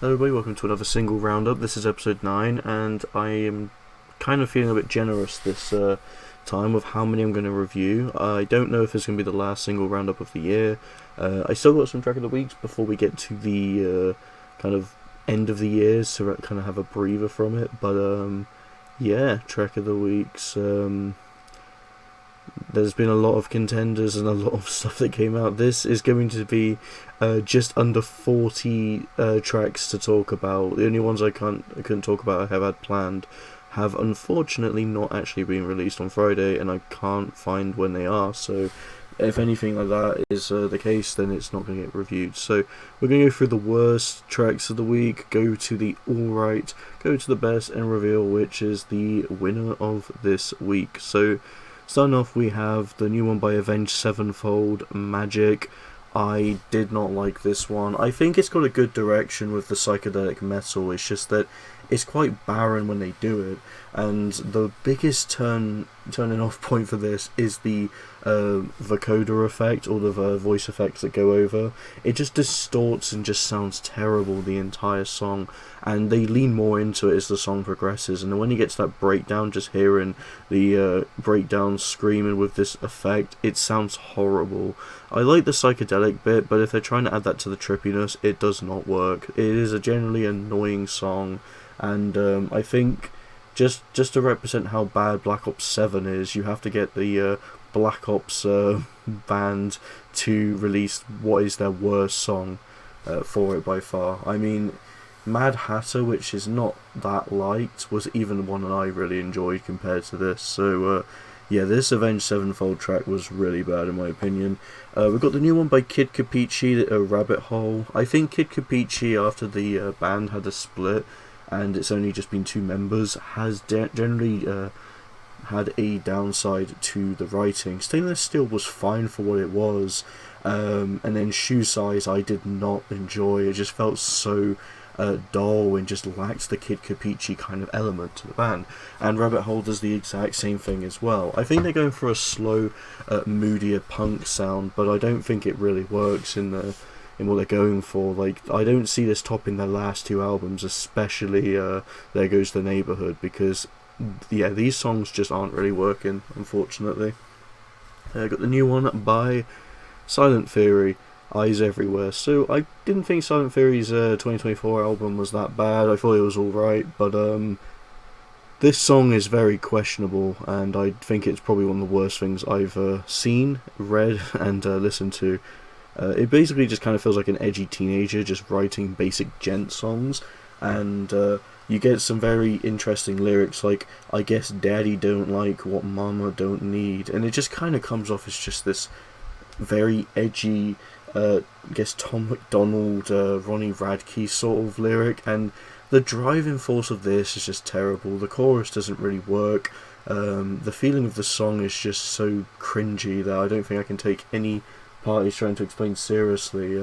Hello everybody, welcome to another single roundup. This is episode 9 and I am kind of feeling a bit generous this time with how many I'm going to review. I don't know if it's going to be the last single roundup of the year. I still got some track of the weeks before we get to the kind of end of the year, so I kind of have a breather from it. But yeah, track of the weeks. There's been a lot of contenders and a lot of stuff that came out. This is going to be just under 40 tracks to talk about. The only ones I couldn't talk about I have had planned have unfortunately not actually been released on Friday, and I can't find when they are, so if anything like that is the case, then it's not going to get reviewed. So we're going to go through the worst tracks of the week, go to the alright, go to the best, and reveal which is the winner of this week. So starting off, we have the new one by Avenged Sevenfold, Magic. I did not like this one. I think it's got a good direction with the psychedelic metal, it's just that it's quite barren when they do it, and the biggest turning off point for this is the vocoder effect, or the voice effects that go over. It just distorts and just sounds terrible the entire song, and they lean more into it as the song progresses, and then when you get to that breakdown, just hearing the breakdown screaming with this effect, it sounds horrible. I like the psychedelic bit, but if they're trying to add that to the trippiness, it does not work. It is a generally annoying song, and I think just to represent how bad Black Ops 7 is, you have to get the Black Ops band to release what is their worst song for it by far. I mean, Mad Hatter, which is not that liked, was even the one that I really enjoyed compared to this. So yeah, this Avenged Sevenfold track was really bad in my opinion. We've got the new one by Kid Kapichi, Rabbit Hole. I think Kid Kapichi, after the band had a split, and it's only just been 2 members, has generally had a downside to the writing. Stainless Steel was fine for what it was, and then Shoe Size I did not enjoy. It just felt so dull and just lacked the Kid Kapichi kind of element to the band. And Rabbit Hole does the exact same thing as well. I think they're going for a slow, moodier punk sound, but I don't think it really works in what they're going for. Like, I don't see this topping their last 2 albums, especially There Goes the Neighborhood, because yeah, these songs just aren't really working, unfortunately. Got the new one by Silent Theory, Eyes Everywhere. So I didn't think Silent Theory's 2024 album was that bad. I thought it was alright, but this song is very questionable, and I think it's probably one of the worst things I've seen, read, and listened to. It basically just kind of feels like an edgy teenager just writing basic gent songs, and you get some very interesting lyrics like, I guess daddy don't like what mama don't need, and it just kind of comes off as just this very edgy, I guess Tom McDonald, Ronnie Radke sort of lyric, and the driving force of this is just terrible. The chorus doesn't really work. The feeling of the song is just so cringy that I don't think I can take any part he's trying to explain seriously.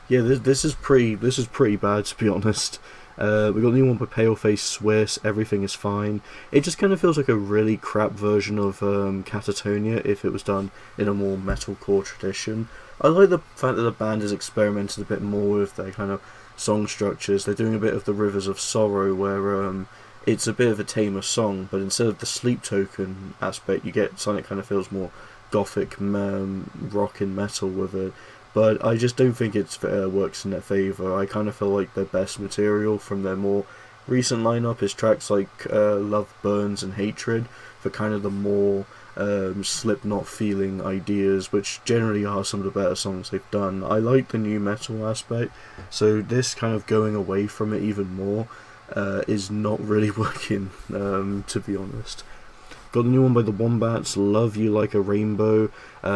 Yeah, this is pretty bad, to be honest. We got the new one by Paleface, Swiss, Everything Is Fine. It just kind of feels like a really crap version of Catatonia if it was done in a more metalcore tradition. I like the fact that the band has experimented a bit more with their kind of song structures. They're doing a bit of the Rivers of Sorrow, where it's a bit of a tamer song, but instead of the Sleep Token aspect, you get something that kind of feels more gothic rock and metal with it. But I just don't think it works in their favour. I kind of feel like their best material from their more recent lineup is tracks like Love Burns and Hatred, for kind of the more Slipknot feeling ideas, which generally are some of the better songs they've done. I like the new metal aspect, so this kind of going away from it even more is not really working, to be honest. Got the new one by the Wombats, Love You Like a Rainbow,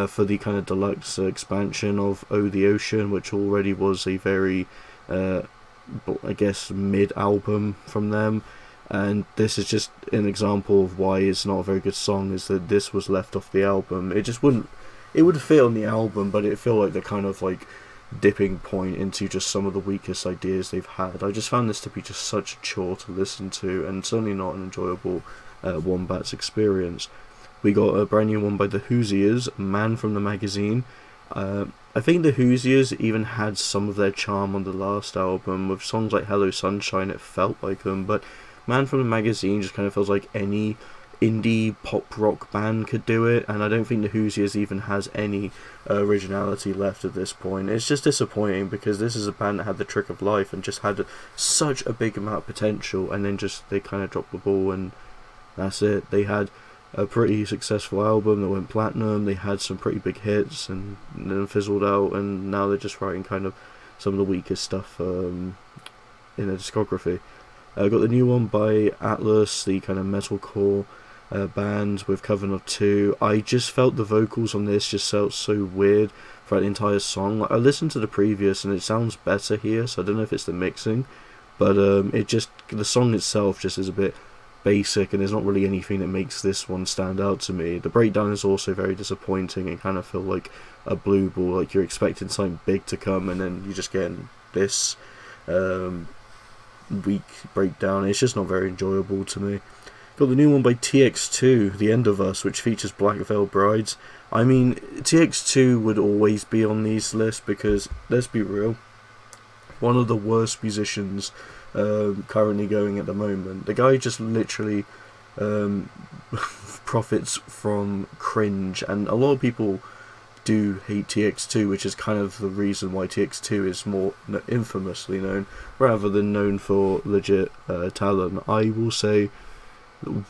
for the kind of deluxe expansion of Oh the Ocean, which already was a very, I guess, mid-album from them. And this is just an example of why it's not a very good song, is that this was left off the album. It just wouldn't, it would fit on the album, but it felt like the kind of like dipping point into just some of the weakest ideas they've had. I just found this to be just such a chore to listen to, and certainly not an enjoyable Wombats experience. We got a brand new one by the Hoosiers, Man from the Magazine, I think the Hoosiers even had some of their charm on the last album with songs like Hello Sunshine. It felt like them, but Man from the Magazine just kind of feels like any indie pop rock band could do it, and I don't think the Hoosiers even has any originality left at this point. It's just disappointing because this is a band that had the trick of life and just had such a big amount of potential, and then just they kind of dropped the ball and that's it. They had a pretty successful album that went platinum, they had some pretty big hits and then fizzled out, and now they're just writing kind of some of the weakest stuff in their discography. Got the new one by Atlas, the kind of metalcore band with Coven of Two. I just felt the vocals on this just felt so weird throughout the entire song. Like, I listened to the previous and it sounds better here, so I don't know if it's the mixing, but it just, the song itself just is a bit basic, and there's not really anything that makes this one stand out to me. The breakdown is also very disappointing and kind of feel like a blue ball, like you're expecting something big to come and then you just get this weak breakdown. It's just not very enjoyable to me. Got the new one by TX2, The End of Us, which features Black Veil Brides. I mean, TX2 would always be on these lists because, let's be real, one of the worst musicians currently going at the moment. The guy just literally profits from cringe, and a lot of people do hate TX2, which is kind of the reason why TX2 is more infamously known rather than known for legit talent. I will say,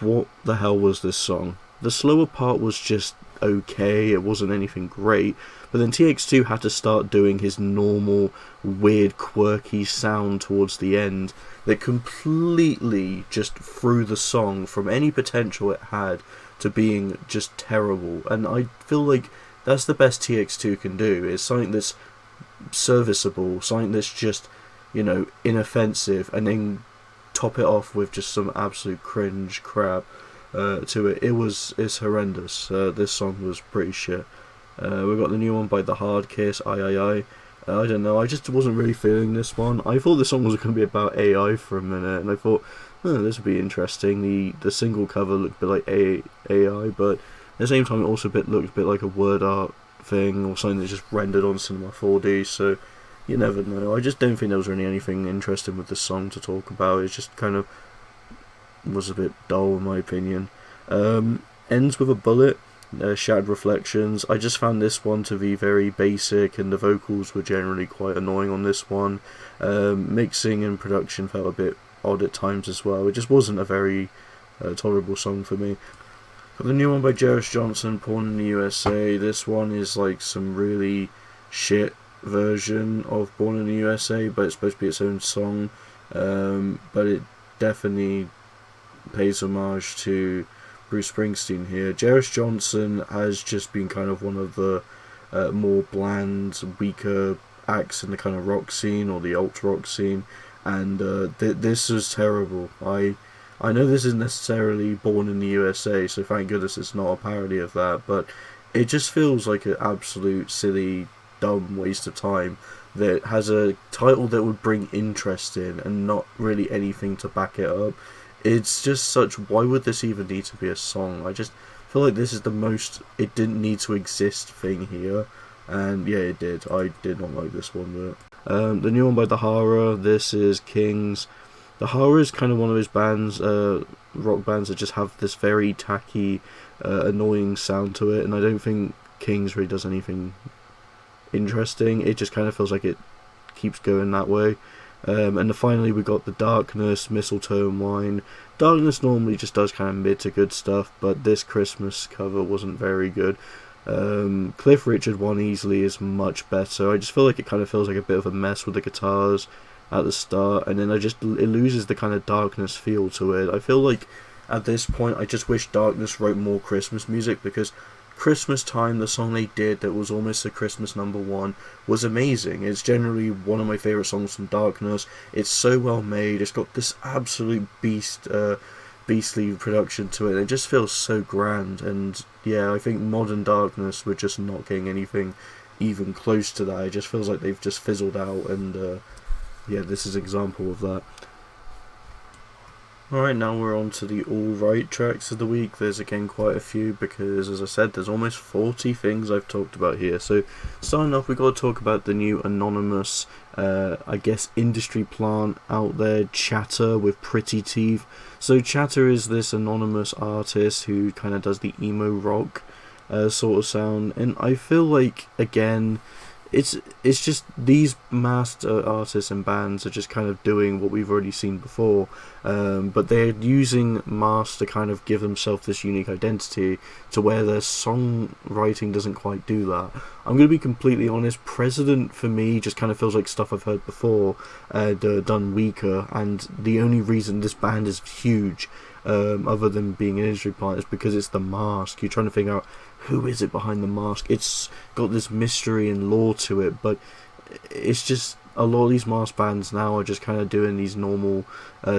what the hell was this song? The slower part was just okay, it wasn't anything great, but then TX2 had to start doing his normal weird quirky sound towards the end that completely just threw the song from any potential it had to being just terrible. And I feel like that's the best TX2 can do, is something that's serviceable, something that's just, you know, inoffensive, and then top it off with just some absolute cringe crap to it. It's horrendous. This song was pretty shit. We got the new one by the Hardkiss, AiAiAi. I don't know, I just wasn't really feeling this one. I thought the song was going to be about AI for a minute, and I thought, oh, this would be interesting. The single cover looked a bit like AiAiAi, but at the same time it also looked a bit like a word art thing or something that's just rendered on Cinema 4D, so you never know. I just don't think there was really anything interesting with the song to talk about. It just kind of was a bit dull in my opinion. Ends with a bullet, Shattered Reflections. I just found this one to be very basic, and the vocals were generally quite annoying on this one. Mixing and production felt a bit odd at times as well. It just wasn't a very tolerable song for me. Got the new one by Jeris Johnson, Born in the USA. This one is like some really shit version of Born in the USA, but it's supposed to be its own song. But it definitely pays homage to Bruce Springsteen here. Jeris Johnson has just been kind of one of the more bland, weaker acts in the kind of rock scene or the alt rock scene, and this is terrible. I know this isn't necessarily Born in the USA, so thank goodness it's not a parody of that, but it just feels like an absolute silly, dumb waste of time that has a title that would bring interest in and not really anything to back it up. It's just such, why would this even need to be a song? I just feel like this is the most it didn't need to exist thing here, and yeah, it did. I did not like this one. But the new one by the HARA, this is Kings. The HARA is kind of one of those bands, rock bands that just have this very tacky, annoying sound to it, and I don't think Kings really does anything interesting. It just kind of feels like it keeps going that way. And then finally we got the Darkness, Mistletoe and Wine. Darkness normally just does kind of mid to good stuff, but this Christmas cover wasn't very good. Cliff Richard one easily is much better. I just feel like it kind of feels like a bit of a mess with the guitars at the start, and then it loses the kind of Darkness feel to it. I feel like at this point I just wish Darkness wrote more Christmas music, because Christmas Time, the song they did that was almost a Christmas #1, was amazing. It's generally one of my favourite songs from Darkness. It's so well made, it's got this absolute beastly production to it. It just feels so grand, and yeah, I think modern Darkness were just not getting anything even close to that. It just feels like they've just fizzled out, and yeah, this is an example of that. Alright, now we're on to the alright tracks of the week. There's again quite a few because, as I said, there's almost 40 things I've talked about here. So, starting off, we've got to talk about the new anonymous, I guess, industry plant out there, Chatter with Pretty Teeth. So, Chatter is this anonymous artist who kind of does the emo rock sort of sound, and I feel like, again, it's just these masked artists and bands are just kind of doing what we've already seen before, but they're using masks to kind of give themselves this unique identity to where their songwriting doesn't quite do that. I'm going to be completely honest, President for me just kind of feels like stuff I've heard before, done weaker, and the only reason this band is huge, other than being an industry plant, is because it's the mask. You're trying to figure out who is it behind the mask. It's got this mystery and lore to it, but it's just a lot of these mask bands now are just kind of doing these normal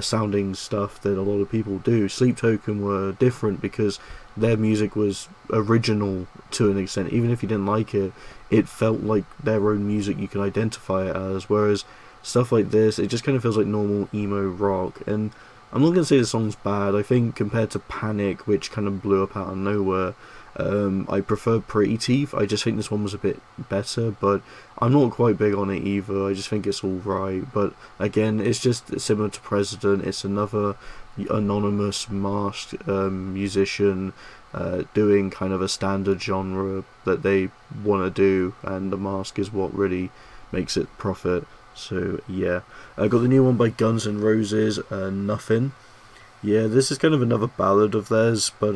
sounding stuff that a lot of people do. Sleep Token were different because their music was original to an extent. Even if you didn't like it, it felt like their own music you could identify it as, whereas stuff like this, it just kind of feels like normal emo rock. And I'm not going to say the song's bad. I think compared to Panic, which kind of blew up out of nowhere, I prefer Pretty Teeth. I just think this one was a bit better, but I'm not quite big on it either. I just think it's alright, but again, it's just similar to President. It's another anonymous masked musician doing kind of a standard genre that they want to do, and the mask is what really makes it profit. So yeah, I got the new one by Guns N' Roses, Nothin. Yeah, this is kind of another ballad of theirs, but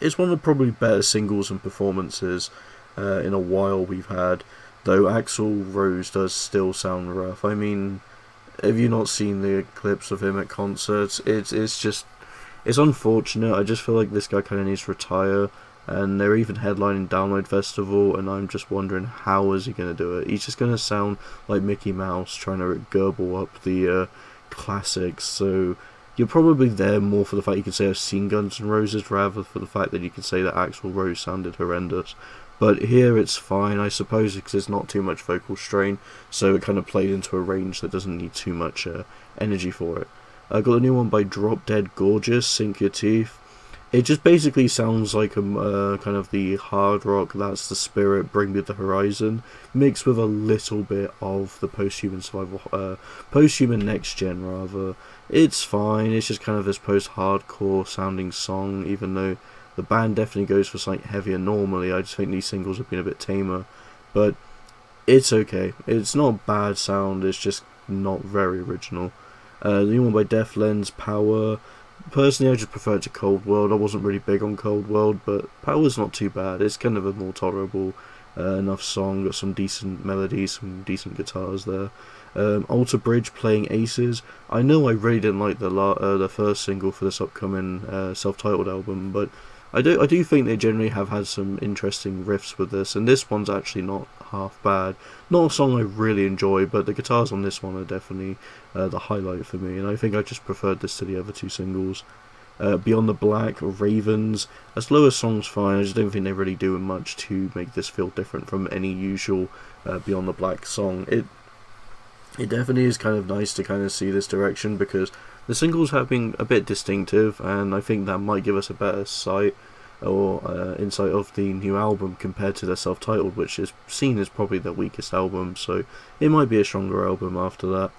it's one of the probably better singles and performances in a while we've had, though Axl Rose does still sound rough. I mean, have you not seen the clips of him at concerts? It's unfortunate. I just feel like this guy kind of needs to retire, and they're even headlining Download Festival, and I'm just wondering how is he going to do it. He's just going to sound like Mickey Mouse trying to gurgle up the classics, so you're probably there more for the fact you can say I've seen Guns N' Roses rather for the fact that you can say that Axl Rose sounded horrendous. But here it's fine, I suppose, because there's not too much vocal strain, so it kind of played into a range that doesn't need too much energy for it. I got a new one by Drop Dead Gorgeous, Sink Your Teeth. It just basically sounds like a kind of the hard rock, That's the Spirit, Bring Me the Horizon, mixed with a little bit of the post-human survival, post-human next gen rather. It's fine, it's just kind of this post-hardcore sounding song, even though the band definitely goes for something heavier normally. I just think these singles have been a bit tamer, but it's okay. It's not a bad sound, it's just not very original. The new one by Def Lens, Power. Personally, I just prefer it to Cold World. I wasn't really big on Cold World, but Power's not too bad. It's kind of a more tolerable enough song. Got some decent melodies, some decent guitars there. Alter Bridge, Playing Aces. I know I really didn't like the first single for this upcoming self-titled album, but I do think they generally have had some interesting riffs with this, and this one's actually not half bad. Not a song I really enjoy, but the guitars on this one are definitely the highlight for me, and I think I just preferred this to the other two singles. Beyond the Black, Ravens. A slower song's fine, I just don't think they really do much to make this feel different from any usual Beyond the Black song. It definitely is kind of nice to kind of see this direction, because the singles have been a bit distinctive, and I think that might give us a better sight or insight of the new album compared to their self-titled, which is seen as probably their weakest album, so it might be a stronger album after that.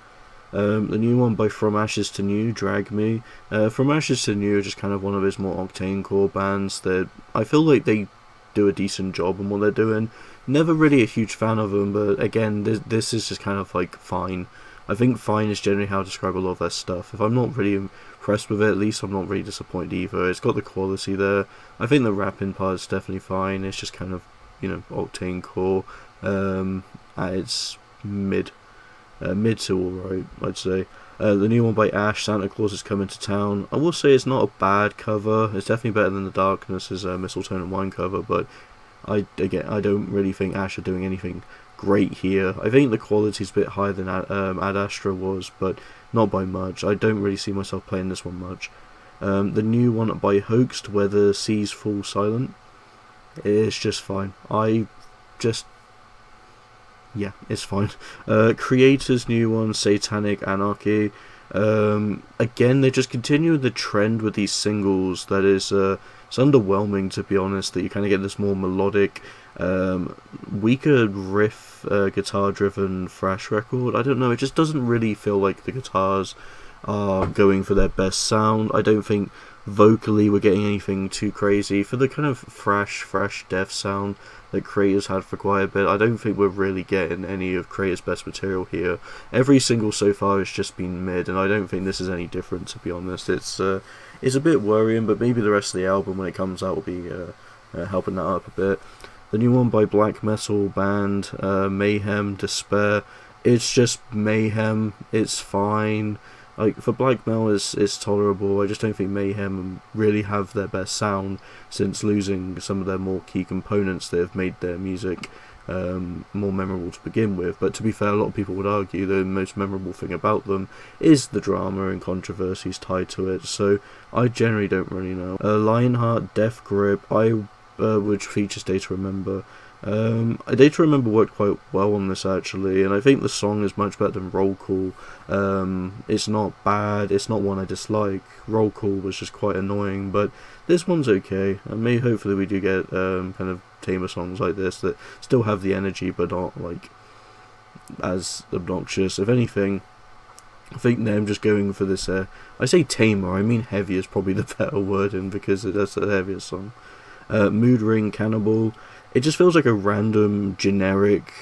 The new one by From Ashes to New, Drag Me. From Ashes to New are just kind of one of his more octane core bands that I feel like they do a decent job in what they're doing. Never really a huge fan of them, but again, this is just kind of like fine. I think fine is generally how I describe a lot of their stuff. If I'm not really impressed with it, at least I'm not really disappointed either. It's got the quality there. I think the rapping part is definitely fine. It's just kind of, octane core. At its mid to alright, I'd say. The new one by Ash, Santa Claus is Coming to Town. I will say it's not a bad cover. It's definitely better than The Darkness's Mistletoe and Wine cover, but I don't really think Ash are doing anything great here. I think the quality's a bit higher than Ad Astra was, but not by much. I don't really see myself playing this one much. The new one by Hoaxed, Where the Seas Fall Silent, it's just fine. Yeah, it's fine. Kreator's new one, Satanic, Anarchy. Again, they just continue the trend with these singles that is, it's underwhelming, to be honest, that you kind of get this more melodic, weaker riff, guitar-driven thrash record. I don't know, it just doesn't really feel like the guitars are going for their best sound. I don't think vocally we're getting anything too crazy. For the kind of thrash death sound that Kreator's had for quite a bit, I don't think we're really getting any of Kreator's best material here. Every single so far has just been mid, and I don't think this is any different, to be honest. It's a bit worrying, but maybe the rest of the album, when it comes out, will be helping that up a bit. The new one by black metal band Mayhem, Despair, it's just Mayhem, it's fine. Like, for black metal, it's tolerable. I just don't think Mayhem really have their best sound since losing some of their more key components that have made their music more memorable to begin with. But to be fair, a lot of people would argue the most memorable thing about them is the drama and controversies tied to it, so I generally don't really know. Lionheart, Death Grip, which features Data Remember. Data Remember worked quite well on this, actually, and I think the song is much better than Roll Call. It's not bad, it's not one I dislike. Roll Call was just quite annoying, but this one's okay, and hopefully we do get kind of tamer songs like this that still have the energy but not like as obnoxious. If anything, I think them just going for this, I say tamer, I mean heavy is probably the better wording, because that's the heaviest song. Moodring, Cannibal, it just feels like a random, generic,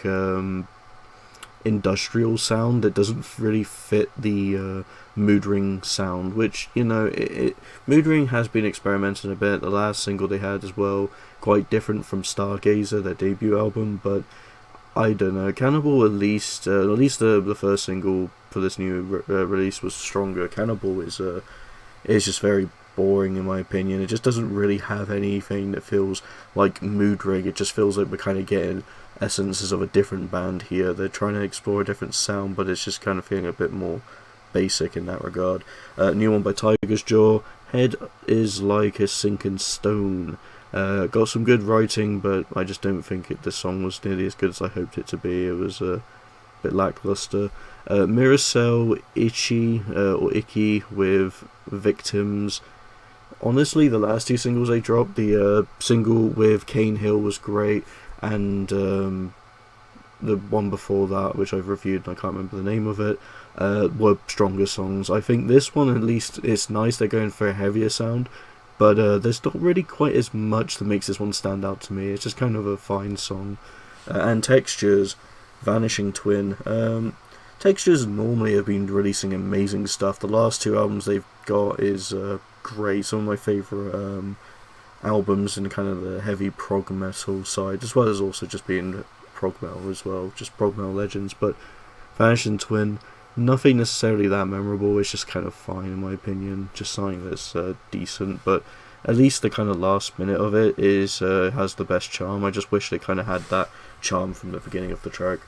industrial sound that doesn't really fit the Moodring sound, which, you know, Moodring has been experimenting a bit. The last single they had as well, quite different from Stargazer, their debut album, but I don't know. Cannibal, at least the first single for this new release was stronger. Cannibal is just very boring, in my opinion. It just doesn't really have anything that feels like Moodring. It just feels like we're kind of getting essences of a different band here. They're trying to explore a different sound, but it's just kind of feeling a bit more basic in that regard. New one by Tiger's Jaw, Head is Like a Sinking Stone. Got some good writing, but I just don't think the song was nearly as good as I hoped it to be. It was a bit lackluster. Mirrorcell, Ichi, or Ichi with Victims. Honestly, the last two singles they dropped, the single with Cane Hill was great, and the one before that, which I've reviewed and I can't remember the name of it, were stronger songs. I think this one, at least, it's nice, they're going for a heavier sound, but there's not really quite as much that makes this one stand out to me. It's just kind of a fine song. And Textures, Vanishing Twin. Textures normally have been releasing amazing stuff. The last two albums they've got is great. Some of my favourite albums in kind of the heavy prog metal side, as well as also just being prog metal as well, just prog metal legends. But Vanishing Twin, nothing necessarily that memorable, it's just kind of fine in my opinion, just something that's decent, but at least the kind of last minute of it is has the best charm. I just wish they kind of had that charm from the beginning of the track.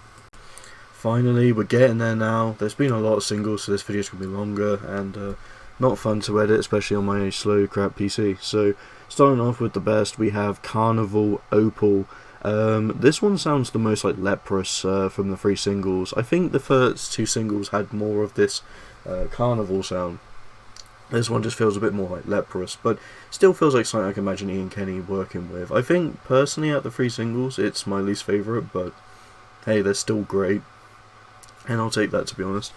Finally, we're getting there now. There's been a lot of singles, so this video's going to be longer and not fun to edit, especially on my slow crap PC. So, starting off with the best, we have Karnivool, Opal. This one sounds the most like leprous from the three singles. I think the first two singles had more of this Karnivool sound. This one just feels a bit more like leprous, but still feels like something I can imagine Ian Kenny working with. I think, personally, out of the three singles, it's my least favourite, but hey, they're still great, and I'll take that, to be honest.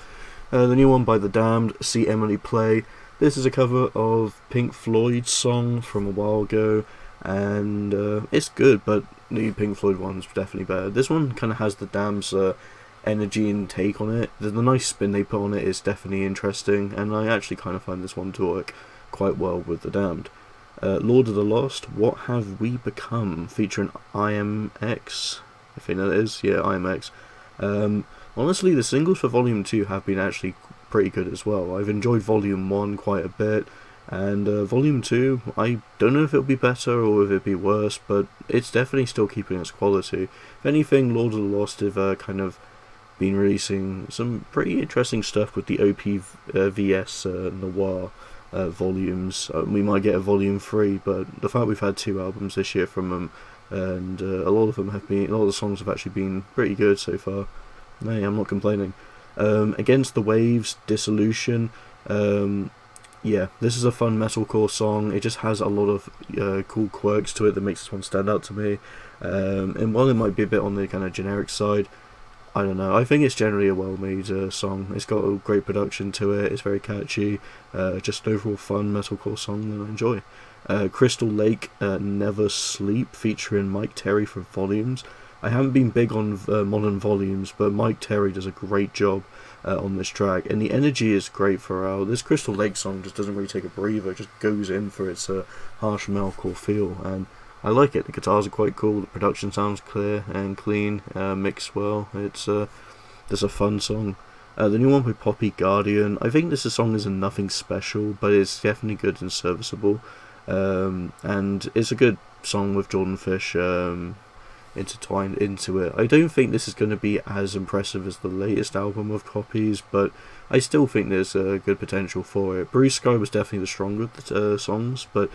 The new one by The Damned, See Emily Play. This is a cover of Pink Floyd's song from a while ago, and it's good, but the Pink Floyd one's definitely better. This one kind of has The Damned's energy and take on it. The nice spin they put on it is definitely interesting, and I actually kind of find this one to work quite well with The Damned. Lord of the Lost, What Have We Become, featuring IMX, I think that is, yeah, IMX. Honestly, the singles for Volume 2 have been actually pretty good as well. I've enjoyed Volume 1 quite a bit, and Volume 2, I don't know if it'll be better or if it'll be worse, but it's definitely still keeping its quality. If anything, Lord of the Lost have kind of been releasing some pretty interesting stuff with the OPVS Noir volumes. We might get a Volume 3, but the fact we've had 2 albums this year from them, and a lot of the songs have actually been pretty good so far. Hey, I'm not complaining. Against the Waves, Dissolution. Yeah, this is a fun metalcore song. It just has a lot of cool quirks to it that makes this one stand out to me. And while it might be a bit on the kind of generic side, I don't know, I think it's generally a well-made song. It's got a great production to it, it's very catchy, just an overall fun metalcore song that I enjoy. Crystal Lake, Never Sleep, featuring Mike Terry from Volumes. I haven't been big on modern Volumes, but Mike Terry does a great job on this track, and the energy is great throughout. This Crystal Lake song just doesn't really take a breather, it just goes in for its harsh metalcore feel, and I like it. The guitars are quite cool, the production sounds clear and clean, mixed well. It's a fun song. The new one by Poppy, Guardian. I think this song isn't nothing special, but it's definitely good and serviceable. And it's a good song with Jordan Fish intertwined into it. I don't think this is going to be as impressive as the latest album of Poppy's, but I still think there's good potential for it. Blue Sky was definitely the stronger of the songs, but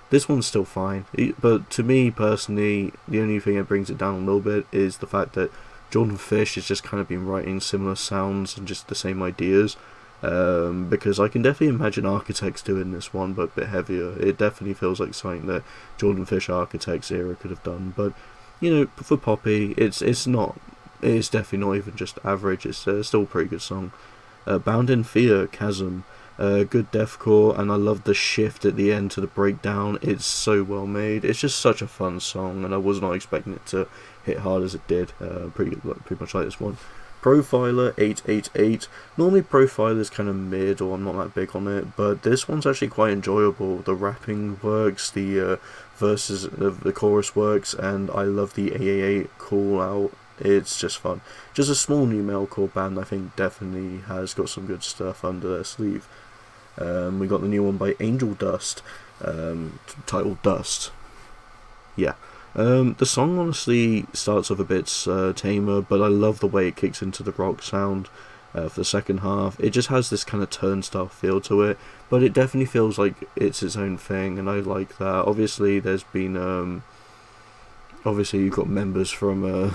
this one's still fine. But to me personally, the only thing that brings it down a little bit is the fact that Jordan Fish has just kind of been writing similar sounds and just the same ideas. Because I can definitely imagine Architects doing this one, but a bit heavier. It definitely feels like something that Jordan Fish Architects era could have done. But you know, for Poppy, it's definitely not even just average. It's still a pretty good song. Bound in Fear, Chasm. Good deathcore, and I love the shift at the end to the breakdown. It's so well made. It's just such a fun song, and I was not expecting it to hit hard as it did. Pretty much like this one. Profiler 888. Normally Profiler is kind of mid, or I'm not that big on it, but this one's actually quite enjoyable. The rapping works, the verses of the chorus works, and I love the AiAiAi call out. It's just fun. Just a small new metalcore band, I think definitely has got some good stuff under their sleeve. We got the new one by Angel Dust, titled Dust. Yeah. The song honestly starts off a bit tamer, but I love the way it kicks into the rock sound for the second half. It just has this kind of turnstile feel to it, but it definitely feels like it's its own thing, and I like that. Obviously, there's been obviously you've got members from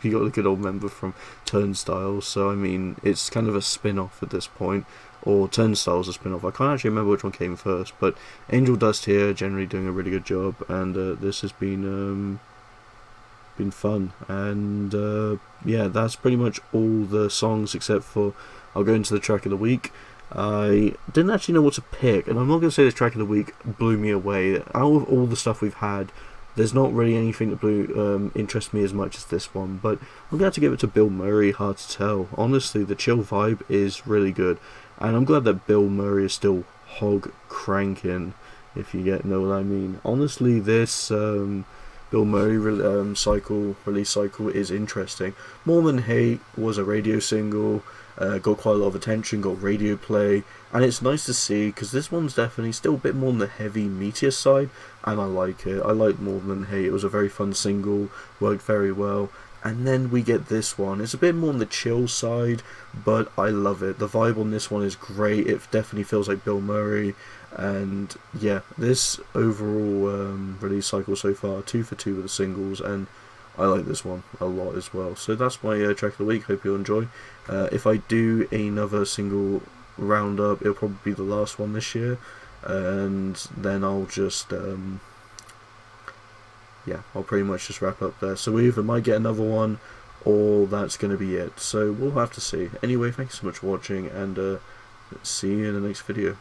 you got a good old member from Turnstile, so I mean it's kind of a spin-off at this point, or Turnstile's a spin-off. I can't actually remember which one came first, but Angel Dust here generally doing a really good job, and this has been fun, and yeah, that's pretty much all the songs except for I'll go into the track of the week. I didn't actually know what to pick, and I'm not going to say this track of the week blew me away. Out of all the stuff we've had, there's not really anything that interests me as much as this one, but I'm glad to give it to Bill Murray, Hard to Tell. Honestly, the chill vibe is really good, and I'm glad that Bill Murray is still hog cranking, if you know what I mean. Honestly, this Bill Murray release cycle is interesting. More Than Hate was a radio single, got quite a lot of attention, got radio play, and it's nice to see, because this one's definitely still a bit more on the heavy, meteor side, and I like it. I like More Than Hate. It was a very fun single, worked very well, and then we get this one. It's a bit more on the chill side, but I love it. The vibe on this one is great. It definitely feels like Bill Murray, and yeah, this overall release cycle so far, 2 for 2 with the singles, and I like this one a lot as well. So that's my track of the week. Hope you enjoy. If I do another single roundup, it'll probably be the last one this year, and then I'll just yeah, I'll pretty much just wrap up there. So we either might get another one, or that's going to be it. So we'll have to see. Anyway, thanks so much for watching, and see you in the next video.